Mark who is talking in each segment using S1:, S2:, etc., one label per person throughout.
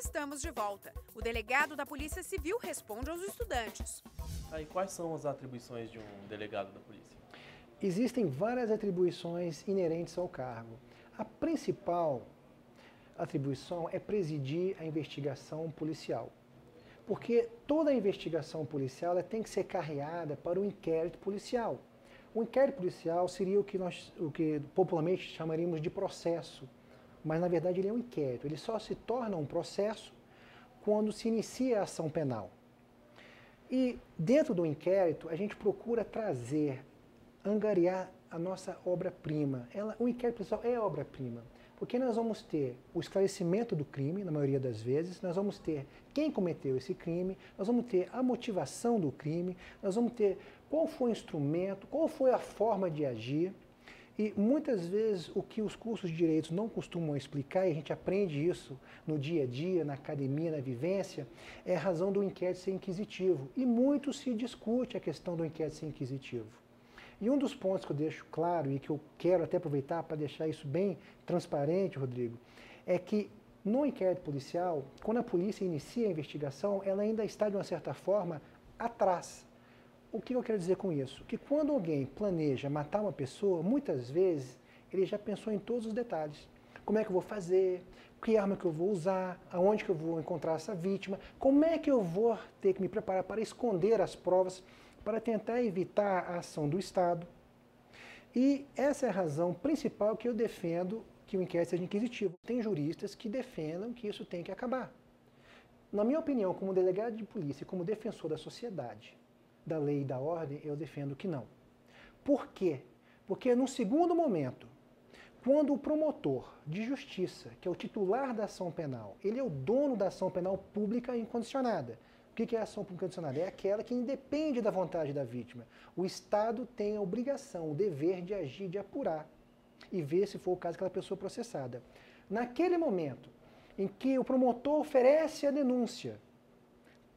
S1: Estamos de volta. O delegado da Polícia Civil responde aos estudantes.
S2: Aí, quais são as atribuições de um delegado da polícia?
S3: Existem várias atribuições inerentes ao cargo. A principal atribuição é presidir a investigação policial. Porque toda a investigação policial ela tem que ser carreada para o inquérito policial. O inquérito policial seria o que popularmente chamaríamos de processo, mas na verdade ele é um inquérito. Ele só se torna um processo quando se inicia a ação penal. E dentro do inquérito a gente procura trazer, angariar a nossa obra-prima. O inquérito policial é obra-prima. Porque nós vamos ter o esclarecimento do crime, na maioria das vezes, nós vamos ter quem cometeu esse crime, nós vamos ter a motivação do crime, nós vamos ter qual foi o instrumento, qual foi a forma de agir. E muitas vezes o que os cursos de direitos não costumam explicar, e a gente aprende isso no dia a dia, na academia, na vivência, é a razão do inquérito ser inquisitivo. E muito se discute a questão do inquérito ser inquisitivo. E um dos pontos que eu deixo claro e que eu quero até aproveitar para deixar isso bem transparente, Rodrigo, é que no inquérito policial, quando a polícia inicia a investigação, ela ainda está de uma certa forma atrás. O que eu quero dizer com isso? Que quando alguém planeja matar uma pessoa, muitas vezes ele já pensou em todos os detalhes. Como é que eu vou fazer? Que arma que eu vou usar? Aonde que eu vou encontrar essa vítima? Como é que eu vou ter que me preparar para esconder as provas, para tentar evitar a ação do Estado? E essa é a razão principal que eu defendo que o inquérito seja inquisitivo. Tem juristas que defendam que isso tem que acabar. Na minha opinião, como delegado de polícia e como defensor da sociedade, da lei e da ordem, eu defendo que não. Por quê? Porque no segundo momento, quando o promotor de justiça, que é o titular da ação penal, ele é o dono da ação penal pública incondicionada. O que é a ação pública incondicionada? É aquela que independe da vontade da vítima. O Estado tem a obrigação, o dever de agir, de apurar e ver se for o caso daquela pessoa processada. Naquele momento em que o promotor oferece a denúncia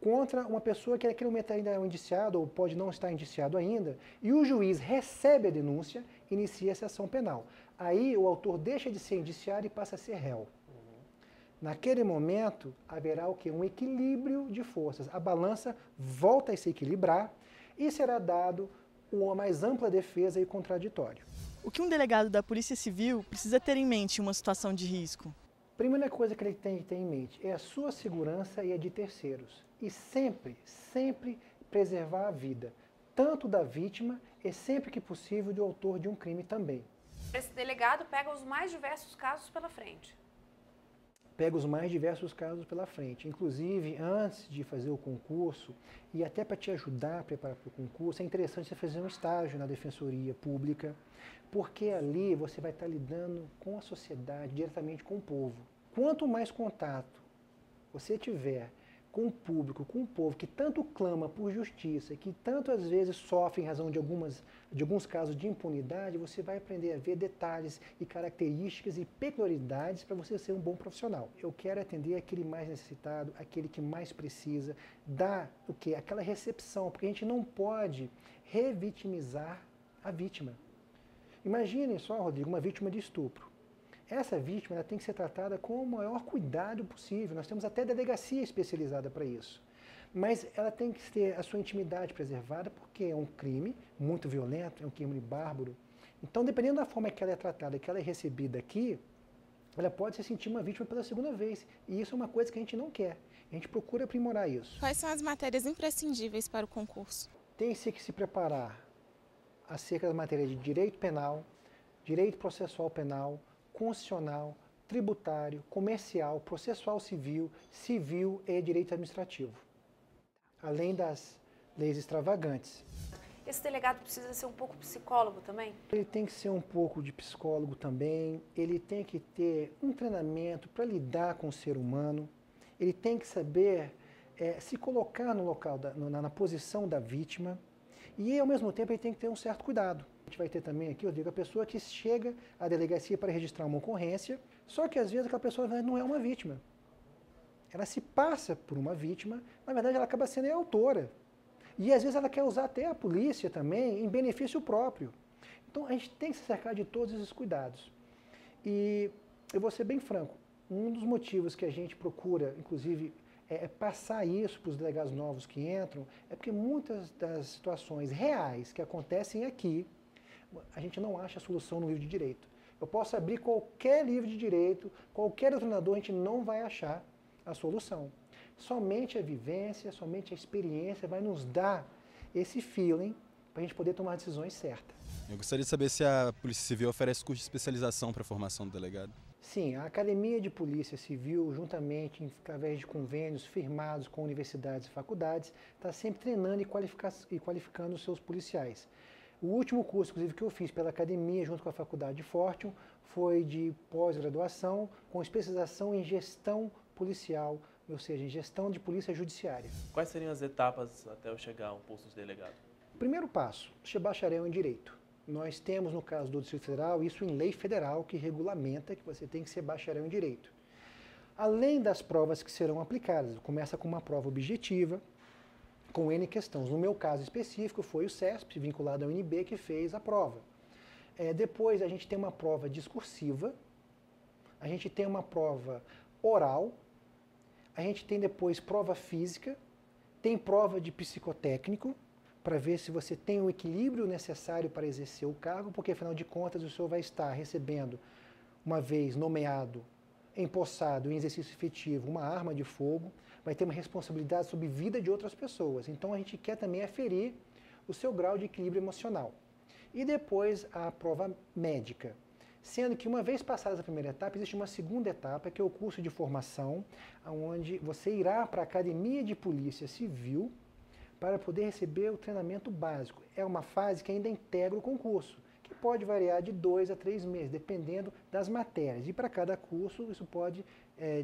S3: contra uma pessoa que naquele momento ainda é um indiciado ou pode não estar indiciado ainda, e o juiz recebe a denúncia, inicia-se a ação penal. Aí o autor deixa de ser indiciado e passa a ser réu. Naquele momento, haverá o quê? Um equilíbrio de forças. A balança volta a se equilibrar e será dado uma mais ampla defesa e contraditório.
S4: O que um delegado da Polícia Civil precisa ter em mente em uma situação de risco?
S3: A primeira coisa que ele tem que ter em mente é a sua segurança e a de terceiros. E sempre, sempre preservar a vida, tanto da vítima e sempre que possível do autor de um crime também.
S1: Esse delegado pega os mais diversos casos pela frente.
S3: Pega os mais diversos casos pela frente. Inclusive, antes de fazer o concurso, e até para te ajudar a preparar para o concurso, é interessante você fazer um estágio na Defensoria Pública, porque ali você vai estar lidando com a sociedade, diretamente com o povo. Quanto mais contato você tiver com o público, com o povo que tanto clama por justiça, que tanto às vezes sofre em razão de alguns casos de impunidade, você vai aprender a ver detalhes e características e peculiaridades para você ser um bom profissional. Eu quero atender aquele mais necessitado, aquele que mais precisa, dar o quê? Aquela recepção, porque a gente não pode revitimizar a vítima. Imaginem só, Rodrigo, uma vítima de estupro. Essa vítima ela tem que ser tratada com o maior cuidado possível. Nós temos até delegacia especializada para isso. Mas ela tem que ter a sua intimidade preservada, porque é um crime muito violento, é um crime bárbaro. Então, dependendo da forma que ela é tratada, que ela é recebida aqui, ela pode se sentir uma vítima pela segunda vez. E isso é uma coisa que a gente não quer. A gente procura aprimorar isso.
S5: Quais são as matérias imprescindíveis para o concurso?
S3: Tem-se que se preparar acerca das matérias de direito penal, direito processual penal, constitucional, tributário, comercial, processual civil, civil e direito administrativo. Além das leis extravagantes.
S1: Esse delegado precisa ser um pouco psicólogo também?
S3: Ele tem que ser um pouco de psicólogo também, ele tem que ter um treinamento para lidar com o ser humano, ele tem que saber se colocar no local, na posição da vítima, e ao mesmo tempo ele tem que ter um certo cuidado. A gente vai ter também aqui, eu digo, a pessoa que chega à delegacia para registrar uma ocorrência, só que às vezes aquela pessoa não é uma vítima. Ela se passa por uma vítima, na verdade ela acaba sendo a autora. E às vezes ela quer usar até a polícia também em benefício próprio. Então a gente tem que se cercar de todos esses cuidados. E eu vou ser bem franco, Um dos motivos que a gente procura, inclusive, é passar isso para os delegados novos que entram, é porque muitas das situações reais que acontecem aqui, a gente não acha a solução no livro de direito. Eu posso abrir qualquer livro de direito, qualquer doutrinador, a gente não vai achar a solução. Somente a vivência, somente a experiência vai nos dar esse feeling para a gente poder tomar decisões certas.
S6: Eu gostaria de saber se a Polícia Civil oferece curso de especialização para a formação do delegado. Sim,
S3: a Academia de Polícia Civil, juntamente, através de convênios firmados com universidades e faculdades, está sempre treinando e qualificando os seus policiais. O último curso, inclusive, que eu fiz pela Academia, junto com a Faculdade de Fortune, foi de pós-graduação com especialização em gestão policial, ou seja, em gestão de polícia judiciária.
S2: Quais seriam as etapas até eu chegar a um posto de delegado?
S3: Primeiro passo, ser bacharel em Direito. Nós temos, no caso do Distrito Federal, isso em lei federal que regulamenta que você tem que ser bacharel em Direito. Além das provas que serão aplicadas, começa com uma prova objetiva, com N questões. No meu caso específico, foi o CESP, vinculado ao UNB, que fez a prova. Depois a gente tem uma prova discursiva, a gente tem uma prova oral, a gente tem depois prova física, tem prova de psicotécnico, para ver se você tem o equilíbrio necessário para exercer o cargo, porque afinal de contas o senhor vai estar recebendo, uma vez nomeado, empossado em exercício efetivo, uma arma de fogo, vai ter uma responsabilidade sobre a vida de outras pessoas. Então a gente quer também aferir o seu grau de equilíbrio emocional. E depois a prova médica. Sendo que uma vez passada essa primeira etapa, existe uma segunda etapa, que é o curso de formação, onde você irá para a Academia de Polícia Civil para poder receber o treinamento básico. É uma fase que ainda integra o concurso, que pode variar de 2 a 3 meses, dependendo das matérias. E para cada curso, isso pode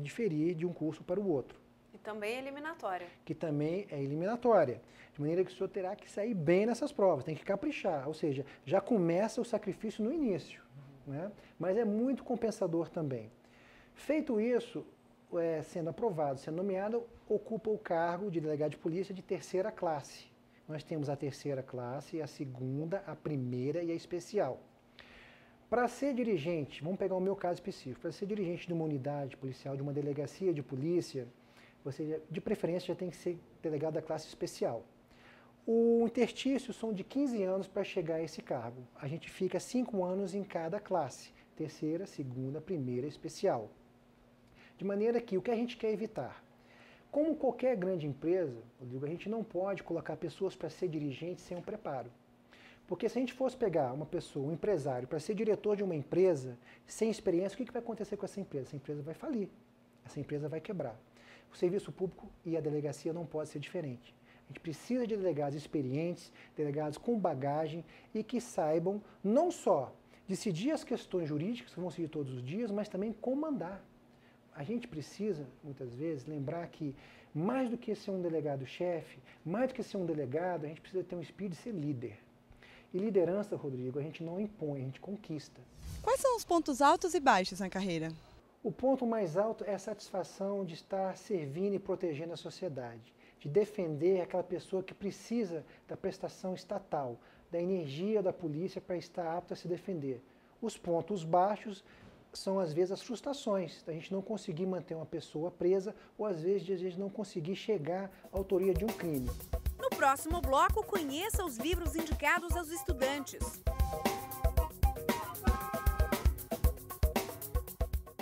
S3: diferir de um curso para o outro.
S1: E também é eliminatória.
S3: Que também é eliminatória. De maneira que o senhor terá que sair bem nessas provas, tem que caprichar. Ou seja, já começa o sacrifício no início, né? Mas é muito compensador também. Feito isso, sendo aprovado, sendo nomeado, ocupa o cargo de delegado de polícia de terceira classe. Nós temos a terceira classe, a segunda, a primeira e a especial. Para ser dirigente, vamos pegar o meu caso específico, para ser dirigente de uma unidade policial, de uma delegacia de polícia, você, de preferência, já tem que ser delegado da classe especial. O interstício são de 15 anos para chegar a esse cargo. A gente fica 5 anos em cada classe, terceira, segunda, primeira e especial. De maneira que o que a gente quer evitar? Como qualquer grande empresa, Rodrigo, a gente não pode colocar pessoas para ser dirigente sem um preparo. Porque se a gente fosse pegar uma pessoa, um empresário, para ser diretor de uma empresa, sem experiência, o que vai acontecer com essa empresa? Essa empresa vai falir, essa empresa vai quebrar. O serviço público e a delegacia não pode ser diferente. A gente precisa de delegados experientes, delegados com bagagem e que saibam não só decidir as questões jurídicas que vão seguir todos os dias, mas também comandar. A gente precisa, muitas vezes, lembrar que mais do que ser um delegado-chefe, mais do que ser um delegado, a gente precisa ter um espírito de ser líder. E liderança, Rodrigo, a gente não impõe, a gente conquista.
S4: Quais são os pontos altos e baixos na carreira?
S3: O ponto mais alto é a satisfação de estar servindo e protegendo a sociedade, de defender aquela pessoa que precisa da prestação estatal, da energia da polícia para estar apto a se defender. Os pontos baixos são, às vezes, as frustrações, da gente não conseguir manter uma pessoa presa ou, às vezes, não conseguir chegar à autoria de um crime.
S1: No próximo bloco, conheça os livros indicados aos estudantes.